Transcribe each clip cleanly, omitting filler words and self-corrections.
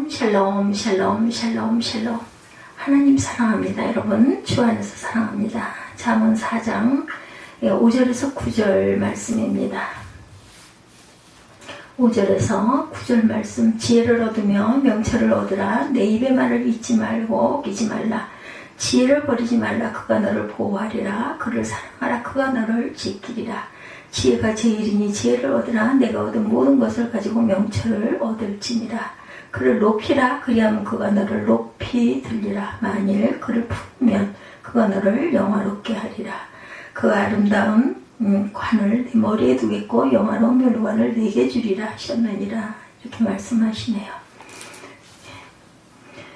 샬롬 샬롬 샬롬 샬롬. 하나님 사랑합니다. 여러분 주 안에서 사랑합니다. 잠언 4장 5절에서 9절 말씀입니다. 5절에서 9절 말씀. 지혜를 얻으며 명철을 얻으라. 내 입의 말을 잊지 말고 끼지 말라. 지혜를 버리지 말라. 그가 너를 보호하리라. 그를 사랑하라. 그가 너를 지키리라. 지혜가 제일이니 지혜를 얻으라. 내가 얻은 모든 것을 가지고 명철을 얻을지니라. 그를 높이라. 그리하면 그가 너를 높이 들리라. 만일 그를 품으면 그가 너를 영화롭게 하리라. 그 아름다운 관을 내 머리에 두겠고 영화로운 멸관을 내게 주리라 하셨느니라. 이렇게 말씀하시네요.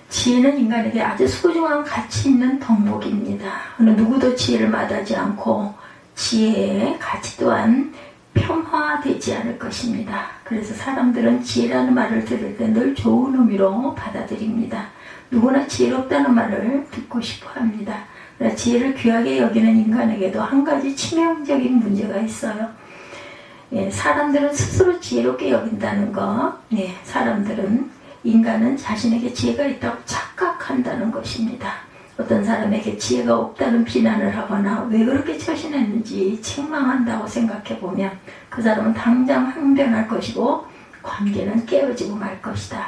지혜는 인간에게 아주 소중한 가치 있는 덕목입니다. 어느 누구도 지혜를 마다하지 않고 지혜의 가치 또한 평화되지 않을 것입니다. 그래서 사람들은 지혜라는 말을 들을 때 늘 좋은 의미로 받아들입니다. 누구나 지혜롭다는 말을 듣고 싶어 합니다. 그러나 지혜를 귀하게 여기는 인간에게도 한 가지 치명적인 문제가 있어요. 사람들은 스스로 지혜롭게 여긴다는 거, 인간은 자신에게 지혜가 있다고 착각한다는 것입니다. 어떤 사람에게 지혜가 없다는 비난을 하거나 왜 그렇게 처신했는지 책망한다고 생각해보면 그 사람은 당장 항변할 것이고 관계는 깨어지고 말 것이다.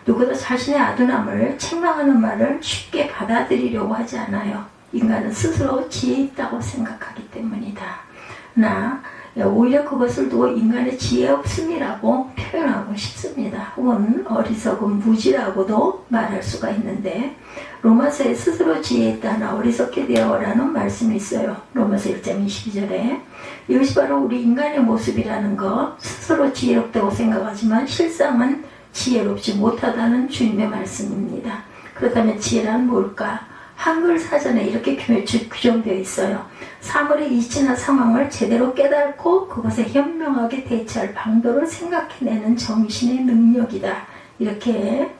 누구도 자신의 아둔함을 책망하는 말을 쉽게 받아들이려고 하지 않아요. 인간은 스스로 지혜 있다고 생각하기 때문이다. 오히려 그것을 두고 인간의 지혜 없음이라고 표현하고 싶습니다. 혹은 어리석은 무지라고도 말할 수가 있는데, 로마서에 스스로 지혜 있다나 어리석게 되어라는 말씀이 있어요. 로마서 1장 22절에. 이것이 바로 우리 인간의 모습이라는 것, 스스로 지혜롭다고 생각하지만 실상은 지혜롭지 못하다는 주님의 말씀입니다. 그렇다면 지혜란 뭘까? 한글 사전에 이렇게 규정되어 있어요. 사물의 이치나 상황을 제대로 깨닫고 그것에 현명하게 대처할 방도를 생각해내는 정신의 능력이다. 이렇게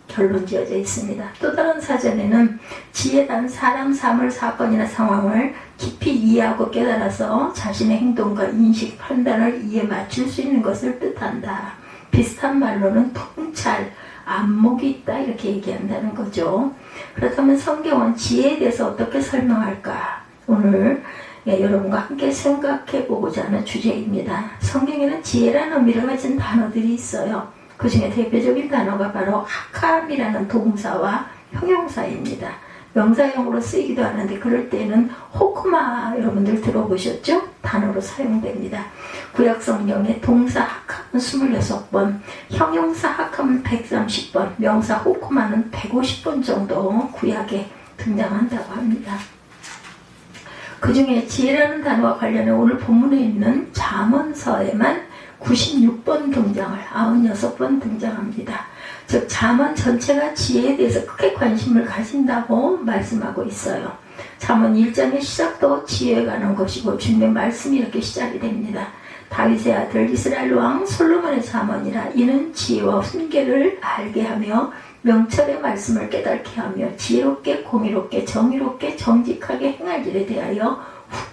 결론 지어져 있습니다. 또 다른 사전에는 지혜란 사람, 사물, 사건이나 상황을 깊이 이해하고 깨달아서 자신의 행동과 인식, 판단을 이에 맞출 수 있는 것을 뜻한다. 비슷한 말로는 통찰, 안목이 있다 이렇게 얘기한다는 거죠. 그렇다면 성경은 지혜에 대해서 어떻게 설명할까? 오늘 여러분과 함께 생각해 보고자 하는 주제입니다. 성경에는 지혜라는 의미를 가진 단어들이 있어요. 그 중에 대표적인 단어가 바로 하캄이라는 동사와 형용사입니다. 명사형으로 쓰이기도 하는데 그럴 때는 호크마 여러분들 들어보셨죠? 단어로 사용됩니다. 구약 성경에 동사 하캄은 26번, 형용사 하캄은 130번, 명사 호크마는 150번 정도 구약에 등장한다고 합니다. 그 중에 지혜라는 단어와 관련해 오늘 본문에 있는 잠언서에만 96번 등장을, 96번 등장합니다. 즉 잠언 전체가 지혜에 대해서 크게 관심을 가진다고 말씀하고 있어요. 잠언 1장의 시작도 지혜에 관한 것이고 주님의 말씀이 이렇게 시작이 됩니다. 다윗의 아들 이스라엘 왕 솔로몬의 잠언이라. 이는 지혜와 훈계를 알게 하며 명철의 말씀을 깨닫게 하며 지혜롭게 공의롭게 정의롭게 정직하게 행할 일에 대하여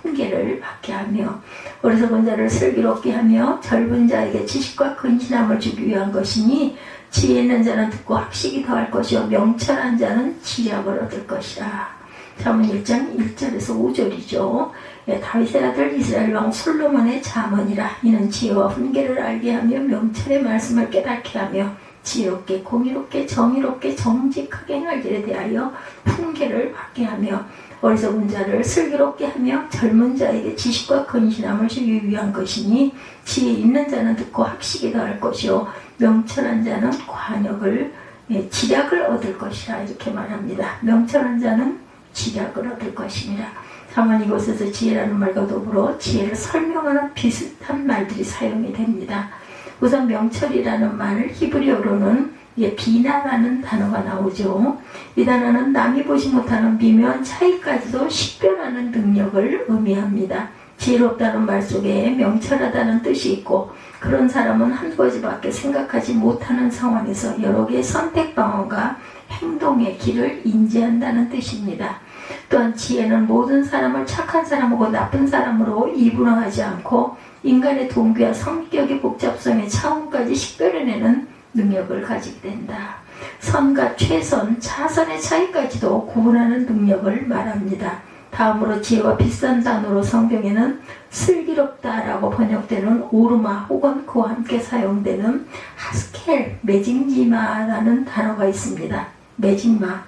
훈계를 받게 하며 어리석은 자를 슬기롭게 하며 젊은 자에게 지식과 근신함을 주기 위한 것이니 지혜 있는 자는 듣고 학식이 더할 것이요 명철한 자는 지략을 얻을 것이라. 잠언 1장 1절에서 5절이죠. 다윗의 아들 이스라엘 왕 솔로몬의 잠언이라. 이는 지혜와 훈계를 알게 하며 명철의 말씀을 깨닫게 하며 지혜롭게 공의롭게 정의롭게 정직하게 행할 일에 대하여 훈계를 받게 하며 어리석은 자를 슬기롭게 하며 젊은 자에게 지식과 근신함을 주기 위한 것이니 지혜 있는 자는 듣고 학식이 더할 것이요 명철한 자는 관역을 지략을 얻을 것이라. 이렇게 말합니다. 명철한 자는 지략을 얻을 것입니다. 다만 이곳에서 지혜라는 말과 더불어 지혜를 설명하는 비슷한 말들이 사용이 됩니다. 우선 명철이라는 말, 히브리어로는 비나라는 단어가 나오죠. 이 단어는 남이 보지 못하는 미묘한 차이까지도 식별하는 능력을 의미합니다. 지혜롭다는 말 속에 명철하다는 뜻이 있고 그런 사람은 한 가지밖에 생각하지 못하는 상황에서 여러 개의 선택 방법과 행동의 길을 인지한다는 뜻입니다. 또한 지혜는 모든 사람을 착한 사람하고 나쁜 사람으로 이분화하지 않고 인간의 동기와 성격의 복잡성의 차원까지 식별해내는 능력을 가지게 된다. 선과 최선, 차선의 차이까지도 구분하는 능력을 말합니다. 다음으로 지혜와 비슷한 단어로 성경에는 슬기롭다라고 번역되는 오르마 혹은 그와 함께 사용되는 하스켈, 매직마라는 단어가 있습니다. 매직마,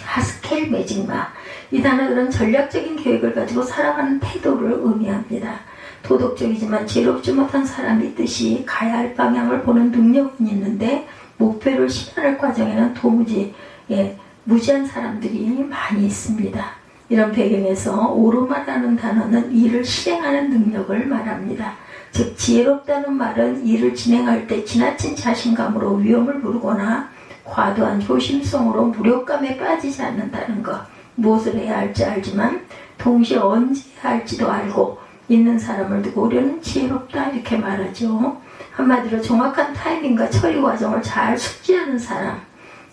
하스켈, 매직마. 이 단어들은 전략적인 계획을 가지고 살아가는 태도를 의미합니다. 도덕적이지만 지혜롭지 못한 사람이 있듯이 가야 할 방향을 보는 능력은 있는데 목표를 실현할 과정에는 도무지 무지한 사람들이 많이 있습니다. 이런 배경에서 오르마라는 단어는 일을 실행하는 능력을 말합니다. 즉 지혜롭다는 말은 일을 진행할 때 지나친 자신감으로 위험을 부르거나 과도한 조심성으로 무력감에 빠지지 않는다는 것. 무엇을 해야 할지 알지만 동시에 언제 해야 할지도 알고 있는 사람을 두고 우리는 지혜롭다 이렇게 말하죠. 한마디로 정확한 타이밍과 처리 과정을 잘 숙지하는 사람.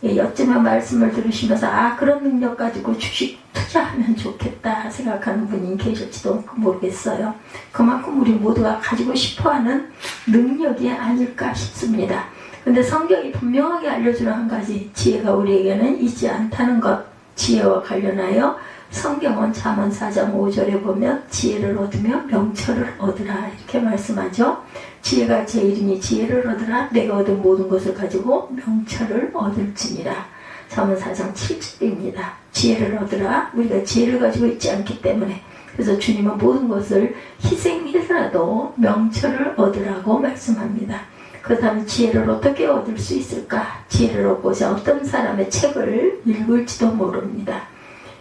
여쯤에 말씀을 들으시면서 그런 능력 가지고 주식 투자하면 좋겠다 생각하는 분이 계실지도 모르겠어요. 그만큼 우리 모두가 가지고 싶어하는 능력이 아닐까 싶습니다. 근데 성경이 분명하게 알려주는 한 가지 지혜가 우리에게는 있지 않다는 것. 지혜와 관련하여 성경은 잠언 4장 5절에 보면 지혜를 얻으면 명철을 얻으라 이렇게 말씀하죠. 지혜가 제 이름이 지혜를 얻으라 내가 얻은 모든 것을 가지고 명철을 얻을지니라. 잠언 4장 7절입니다. 지혜를 얻으라. 우리가 지혜를 가지고 있지 않기 때문에 그래서 주님은 모든 것을 희생해서라도 명철을 얻으라고 말씀합니다. 그렇다면 지혜를 어떻게 얻을 수 있을까? 지혜를 얻고자 어떤 사람의 책을 읽을지도 모릅니다.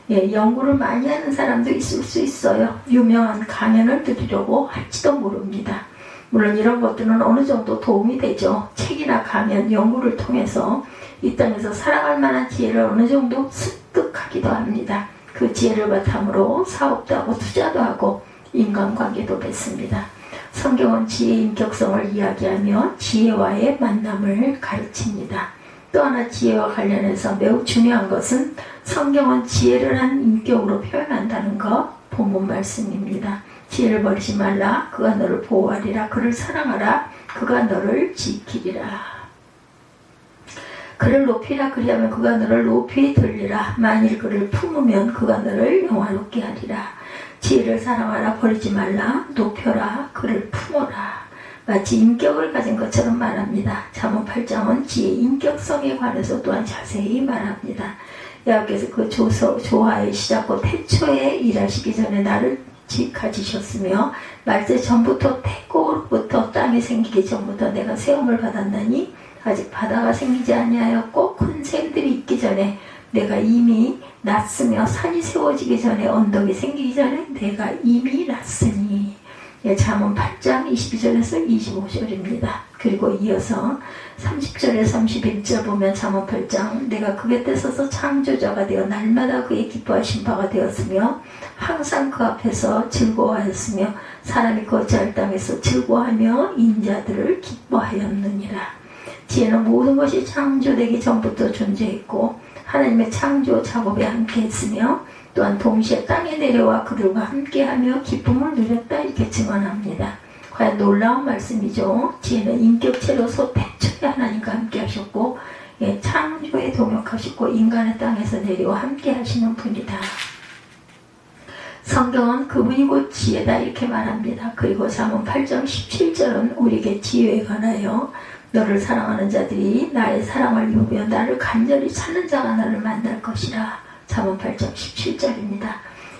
연구를 많이 하는 사람도 있을 수 있어요. 유명한 강연을 들으려고 할지도 모릅니다. 물론 이런 것들은 어느 정도 도움이 되죠. 책이나 강연, 연구를 통해서 이 땅에서 살아갈 만한 지혜를 어느 정도 습득하기도 합니다. 그 지혜를 바탕으로 사업도 하고 투자도 하고 인간관계도 맺습니다. 성경은 지혜의 인격성을 이야기하며 지혜와의 만남을 가르칩니다. 또 하나 지혜와 관련해서 매우 중요한 것은 성경은 지혜를 한 인격으로 표현한다는 것 본문 말씀입니다. 지혜를 버리지 말라. 그가 너를 보호하리라. 그를 사랑하라. 그가 너를 지키리라. 그를 높이라. 그리하면 그가 너를 높이 들리라. 만일 그를 품으면 그가 너를 영화롭게 하리라. 지혜를 사랑하라. 버리지 말라. 높여라. 그를 품어라. 마치 인격을 가진 것처럼 말합니다. 잠언 8장은 지혜의 인격성에 관해서 또한 자세히 말합니다. 여호와께서 그 조화의 시작과 태초에 일하시기 전에 나를 가지셨으며 말세 전부터 태고로부터 땅이 생기기 전부터 내가 세움을 받았나니 아직 바다가 생기지 아니하였고 큰 샘들이 있기 전에 내가 이미 났으며 산이 세워지기 전에 언덕이 생기기 전에 내가 이미 났으니. 잠언 8장 22절에서 25절입니다. 그리고 이어서 30절에 31절 보면 잠언 8장 내가 그 곁에 서서 창조자가 되어 날마다 그의 기뻐하신 바가 되었으며 항상 그 앞에서 즐거워하였으며 사람이 거주할 땅에서 즐거워하며 인자들을 기뻐하였느니라. 지혜는 모든 것이 창조되기 전부터 존재했고 하나님의 창조 작업에 함께 했으며 또한 동시에 땅에 내려와 그들과 함께하며 기쁨을 누렸다 이렇게 증언합니다. 과연 놀라운 말씀이죠. 지혜는 인격체로서 태초에 하나님과 함께 하셨고 창조에 동역하셨고 인간의 땅에서 내려와 함께 하시는 분이다. 성경은 그분이 곧 지혜다 이렇게 말합니다. 그리고 잠언 8장 17절은 우리에게 지혜에 관하여 너를 사랑하는 자들이 나의 사랑을 입으며 나를 간절히 찾는 자가 나를 만날 것이라. 잠언 8장 17절입니다.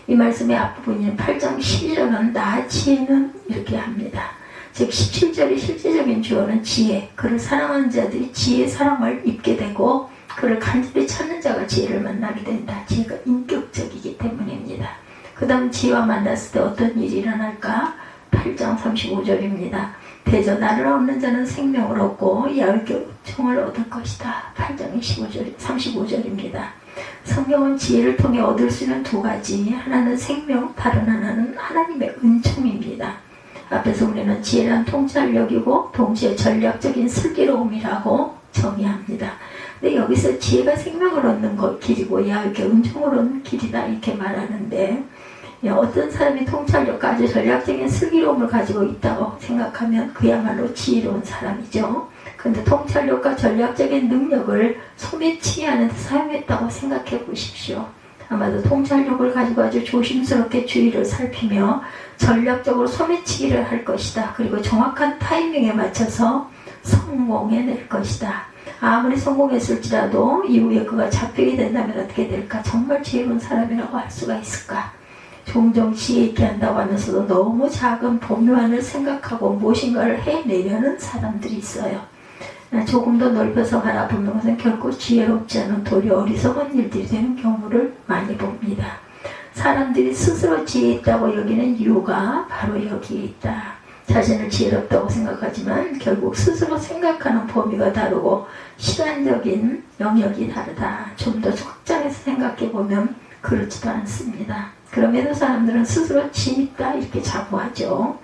이 말씀의 앞부분인 8장 12절은 나 지혜는 이렇게 합니다. 즉 17절의 실제적인 주어는 지혜, 그를 사랑하는 자들이 지혜의 사랑을 입게 되고 그를 간절히 찾는 자가 지혜를 만나게 된다. 지혜가 인격적이기 때문입니다. 그 다음 지혜와 만났을 때 어떤 일이 일어날까? 8장 35절입니다. 대저 나를 얻는 자는 생명을 얻고 야곱의 총을 얻을 것이다. 8장 35절입니다. 성경은 지혜를 통해 얻을 수 있는 두 가지, 하나는 생명, 다른 하나는 하나님의 은총입니다. 앞에서 우리는 지혜란 통찰력이고 동시에 전략적인 슬기로움이라고 정의합니다. 근데 여기서 지혜가 생명을 얻는 것 길이고 야곱의 은총을 얻는 길이다 이렇게 말하는데 어떤 사람이 통찰력과 아주 전략적인 슬기로움을 가지고 있다고 생각하면 그야말로 지혜로운 사람이죠. 근데 통찰력과 전략적인 능력을 소매치기 하는 데 사용했다고 생각해 보십시오. 아마도 통찰력을 가지고 아주 조심스럽게 주위를 살피며 전략적으로 소매치기를 할 것이다. 그리고 정확한 타이밍에 맞춰서 성공해낼 것이다. 아무리 성공했을지라도 이후에 그가 잡히게 된다면 어떻게 될까? 정말 지혜로운 사람이라고 할 수가 있을까? 종종 지혜 있게 한다고 하면서도 너무 작은 범위만을 생각하고 무엇인가를 해내려는 사람들이 있어요. 조금 더 넓혀서 바라보는 것은 결코 지혜롭지 않은 도리어 어리석은 일들이 되는 경우를 많이 봅니다. 사람들이 스스로 지혜 있다고 여기는 이유가 바로 여기에 있다. 자신을 지혜롭다고 생각하지만 결국 스스로 생각하는 범위가 다르고 시간적인 영역이 다르다. 좀 더 확장해서 생각해보면 그렇지도 않습니다. 그럼에도 사람들은 스스로 지혜 있다 이렇게 자부하죠.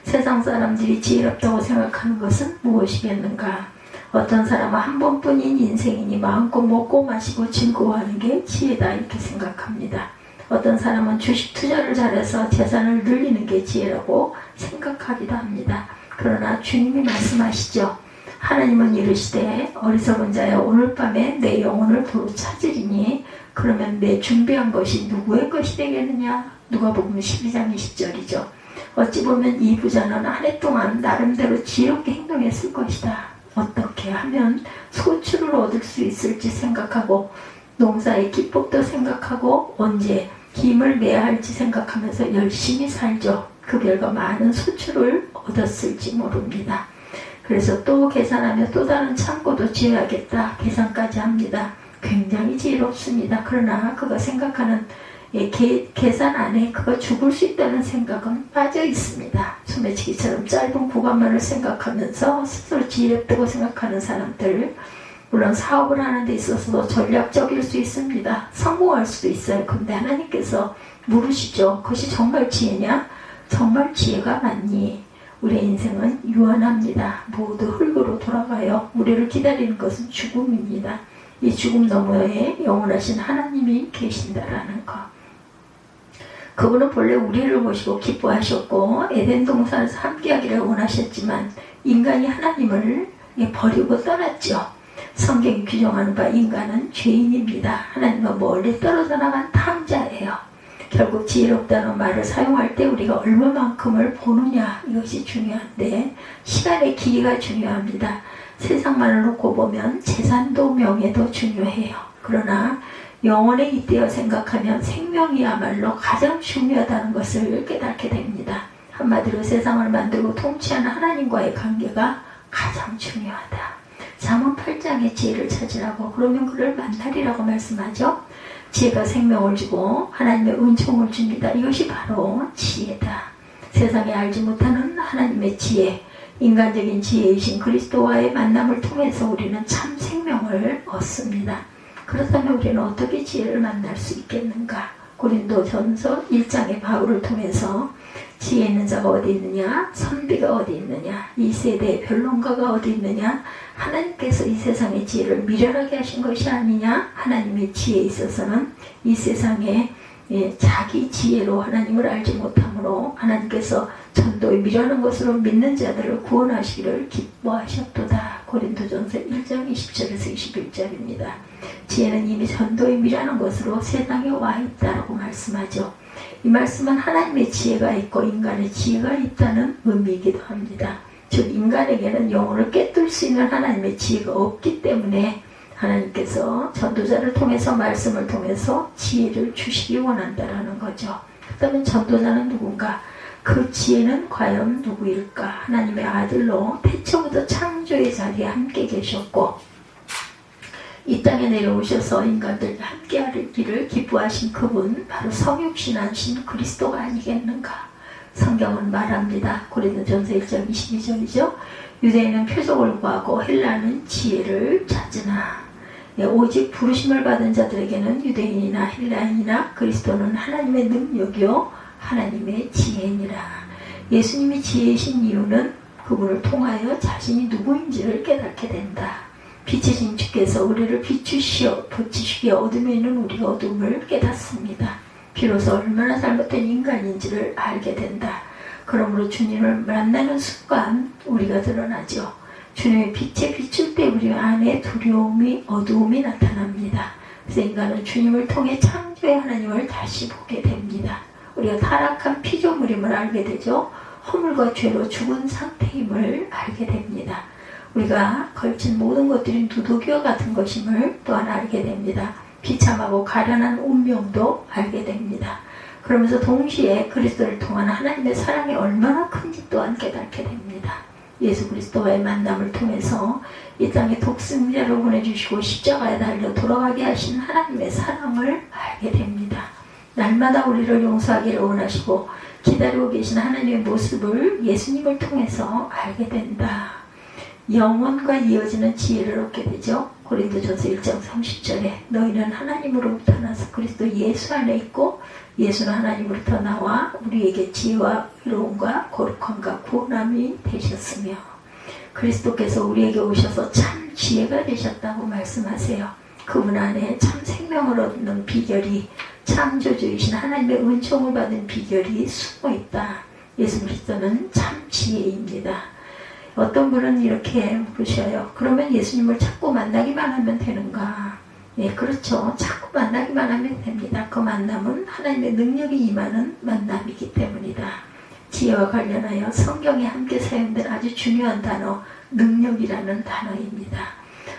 세상 사람들이 지혜롭다고 생각하는 것은 무엇이겠는가? 어떤 사람은 한 번뿐인 인생이니 마음껏 먹고 마시고 즐거워하는 게 지혜다 이렇게 생각합니다. 어떤 사람은 주식 투자를 잘해서 재산을 늘리는 게 지혜라고 생각하기도 합니다. 그러나 주님이 말씀하시죠. 하나님은 이르시되 어리석은 자여 오늘 밤에 내 영혼을 도로 찾으리니 그러면 내 준비한 것이 누구의 것이 되겠느냐? 누가복음 12장 20절이죠. 어찌 보면 이 부자는 한 해 동안 나름대로 지혜롭게 행동했을 것이다. 어떻게 하면 소출을 얻을 수 있을지 생각하고 농사의 기법도 생각하고 언제 힘을 내야 할지 생각하면서 열심히 살죠. 그 결과 많은 소출을 얻었을지 모릅니다. 그래서 또 계산하며 또 다른 창고도 지어야겠다 계산까지 합니다. 굉장히 지혜롭습니다. 그러나 그가 생각하는 계산 안에 그가 죽을 수 있다는 생각은 빠져 있습니다. 소매치기처럼 짧은 구간만을 생각하면서 스스로 지혜롭다고 생각하는 사람들, 물론 사업을 하는 데 있어서도 전략적일 수 있습니다. 성공할 수도 있어요. 근데 하나님께서 물으시죠. 그것이 정말 지혜냐? 정말 지혜가 맞니? 우리의 인생은 유한합니다. 모두 흙으로 돌아가요. 우리를 기다리는 것은 죽음입니다. 이 죽음 너머에 영원하신 하나님이 계신다라는 것. 그분은 본래 우리를 보시고 기뻐하셨고 에덴 동산에서 함께하기를 원하셨지만 인간이 하나님을 버리고 떠났죠. 성경이 규정하는 바 인간은 죄인입니다. 하나님과 멀리 떨어져 나간 탕자예요. 결국 지혜롭다는 말을 사용할 때 우리가 얼마만큼을 보느냐 이것이 중요한데 시간의 길이가 중요합니다. 세상만을 놓고 보면 재산도 명예도 중요해요. 그러나 영혼에 잇대어 생각하면 생명이야말로 가장 중요하다는 것을 깨닫게 됩니다. 한마디로 세상을 만들고 통치하는 하나님과의 관계가 가장 중요하다. 잠언 8장의 지혜를 찾으라고 그러면 그를 만나리라고 말씀하죠. 지혜가 생명을 주고 하나님의 은총을 줍니다. 이것이 바로 지혜다. 세상에 알지 못하는 하나님의 지혜, 인간적인 지혜이신 그리스도와의 만남을 통해서 우리는 참 생명을 얻습니다. 그렇다면 우리는 어떻게 지혜를 만날 수 있겠는가? 고린도전서 1장의 바울을 통해서 지혜 있는 자가 어디 있느냐? 선비가 어디 있느냐? 이 세대의 변론가가 어디 있느냐? 하나님께서 이 세상의 지혜를 미련하게 하신 것이 아니냐? 하나님의 지혜에 있어서는 이 세상에 자기 지혜로 하나님을 알지 못함으로 하나님께서 전도에 미련한 것으로 믿는 자들을 구원하시기를 기뻐하셨도다. 고린도전서 1장 20절에서 21절입니다. 지혜는 이미 전도에 미련한 것으로 세상에 와 있다라고 말씀하죠. 이 말씀은 하나님의 지혜가 있고 인간의 지혜가 있다는 의미이기도 합니다. 즉 인간에게는 영혼을 깨뚫을 수 있는 하나님의 지혜가 없기 때문에 하나님께서 전도자를 통해서 말씀을 통해서 지혜를 주시기 원한다라는 거죠. 그렇다면 전도자는 누군가? 그 지혜는 과연 누구일까? 하나님의 아들로 태초부터 창조의 자리에 함께 계셨고 이 땅에 내려오셔서 인간들과 함께하기를 기뻐하신 그분 바로 성육신하신 그리스도가 아니겠는가? 성경은 말합니다. 고린도전서 1장 22절이죠. 유대인은 표적을 구하고 헬라는 지혜를 찾으나 오직 부르심을 받은 자들에게는 유대인이나 헬라인이나 그리스도는 하나님의 능력이요 하나님의 지혜니라. 예수님이 지혜이신 이유는 그분을 통하여 자신이 누구인지를 깨닫게 된다. 빛이신 주께서 우리를 비추시어 비추시기에 어둠에 있는 우리가 어둠을 깨닫습니다. 비로소 얼마나 잘못된 인간인지를 알게 된다. 그러므로 주님을 만나는 순간 우리가 드러나죠. 주님의 빛에 비출 때 우리 안에 두려움이 어두움이 나타납니다. 그래서 인간은 주님을 통해 창조의 하나님을 다시 보게 됩니다. 우리가 타락한 피조물임을 알게 되죠. 허물과 죄로 죽은 상태임을 알게 됩니다. 우리가 걸친 모든 것들이 누더기와 같은 것임을 또한 알게 됩니다. 비참하고 가련한 운명도 알게 됩니다. 그러면서 동시에 그리스도를 통한 하나님의 사랑이 얼마나 큰지 또한 깨닫게 됩니다. 예수 그리스도와의 만남을 통해서 이 땅에 독생자를 보내주시고 십자가에 달려 돌아가게 하신 하나님의 사랑을 알게 됩니다. 날마다 우리를 용서하기를 원하시고 기다리고 계신 하나님의 모습을 예수님을 통해서 알게 된다. 영원과 이어지는 지혜를 얻게 되죠. 고린도전서 1장 30절에 너희는 하나님으로부터 나서 그리스도 예수 안에 있고 예수는 하나님으로부터 나와 우리에게 지혜와 의로움과 거룩함과 구원함이 되셨으며 그리스도께서 우리에게 오셔서 참 지혜가 되셨다고 말씀하세요. 그분 안에 참 생명을 얻는 비결이 창조주이신 하나님의 은총을 받은 비결이 숨어있다. 예수 그리스도는 참 지혜입니다. 어떤 분은 이렇게 물으셔요. 그러면 예수님을 자꾸 만나기만 하면 되는가? 예, 그렇죠. 자꾸 만나기만 하면 됩니다. 그 만남은 하나님의 능력이 임하는 만남이기 때문이다. 지혜와 관련하여 성경에 함께 사용된 아주 중요한 단어, 능력이라는 단어입니다.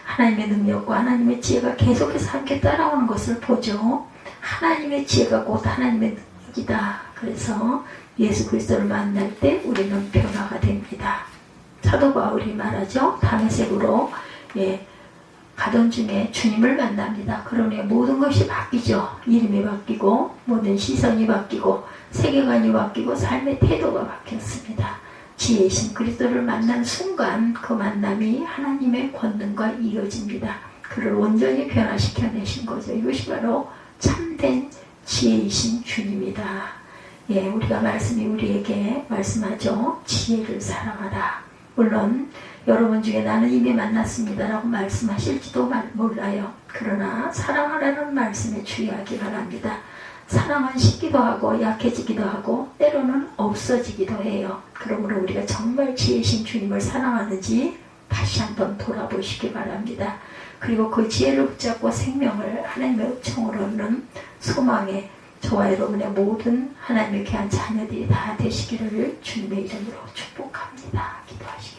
하나님의 능력과 하나님의 지혜가 계속해서 함께 따라오는 것을 보죠. 하나님의 지혜가 곧 하나님의 능력이다. 그래서 예수 그리스도를 만날 때 우리는 변화가 됩니다. 사도 바울이 말하죠. 다메섹으로 가던 중에 주님을 만납니다. 그러니 모든 것이 바뀌죠. 이름이 바뀌고 모든 시선이 바뀌고 세계관이 바뀌고 삶의 태도가 바뀌었습니다. 지혜이신 그리스도를 만난 순간 그 만남이 하나님의 권능과 이어집니다. 그를 온전히 변화시켜내신 거죠. 이것이 바로 참된 지혜이신 주님이다. 예, 우리가 말씀이 우리에게 말씀하죠. 지혜를 사랑하라. 물론 여러분 중에 나는 이미 만났습니다 라고 말씀하실지도 몰라요. 그러나 사랑하라는 말씀에 주의하기 바랍니다. 사랑은 식기도 하고 약해지기도 하고 때로는 없어지기도 해요. 그러므로 우리가 정말 지혜신 주님을 사랑하는지 다시 한번 돌아보시기 바랍니다. 그리고 그 지혜를 붙잡고 생명을 하나님의 은총으로 얻는 소망에 저와 여러분의 모든 하나님의 귀한 자녀들이 다 되시기를 주님의 이름으로 축복합니다. 기도하시겠습니다.